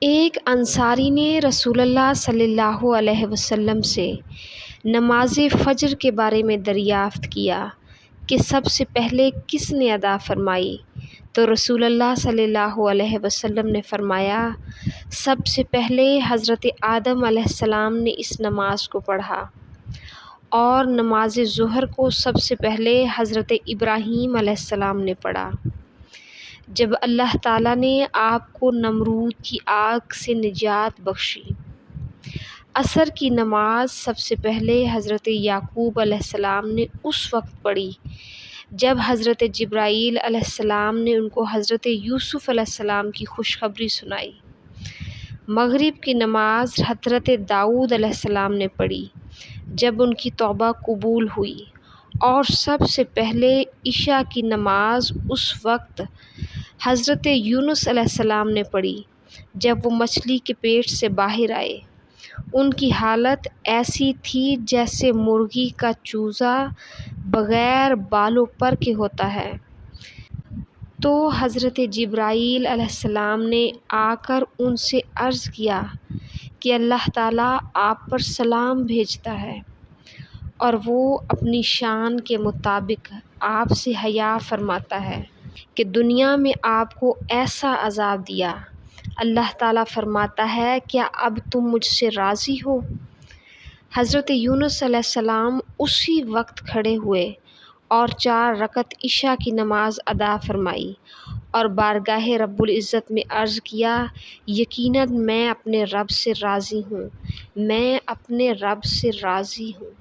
ایک انصاری نے رسول اللہ صلی اللہ علیہ وسلم سے نماز فجر کے بارے میں دریافت کیا کہ سب سے پہلے کس نے ادا فرمائی؟ تو رسول اللہ صلی اللہ علیہ وسلم نے فرمایا، سب سے پہلے حضرت آدم علیہ السلام نے اس نماز کو پڑھا، اور نماز ظہر کو سب سے پہلے حضرت ابراہیم علیہ السلام نے پڑھا جب اللہ تعالیٰ نے آپ کو نمرود کی آگ سے نجات بخشی۔ عصر کی نماز سب سے پہلے حضرت یعقوب علیہ السلام نے اس وقت پڑھی جب حضرت جبرائیل علیہ السلام نے ان کو حضرت یوسف علیہ السلام کی خوشخبری سنائی۔ مغرب کی نماز حضرت داؤد علیہ السلام نے پڑھی جب ان کی توبہ قبول ہوئی، اور سب سے پہلے عشاء کی نماز اس وقت حضرت یونس علیہ السلام نے پڑھی جب وہ مچھلی کے پیٹ سے باہر آئے۔ ان کی حالت ایسی تھی جیسے مرغی کا چوزا بغیر بالوں پر کے ہوتا ہے۔ تو حضرت جبرائیل علیہ السلام نے آ کر ان سے عرض کیا کہ اللہ تعالیٰ آپ پر سلام بھیجتا ہے، اور وہ اپنی شان کے مطابق آپ سے حیا فرماتا ہے کہ دنیا میں آپ کو ایسا عذاب دیا۔ اللہ تعالیٰ فرماتا ہے، کیا اب تم مجھ سے راضی ہو؟ حضرت یونس علیہ السلام اسی وقت کھڑے ہوئے اور 4 رکعت عشاء کی نماز ادا فرمائی، اور بارگاہ رب العزت میں عرض کیا، یقیناً میں اپنے رب سے راضی ہوں، میں اپنے رب سے راضی ہوں۔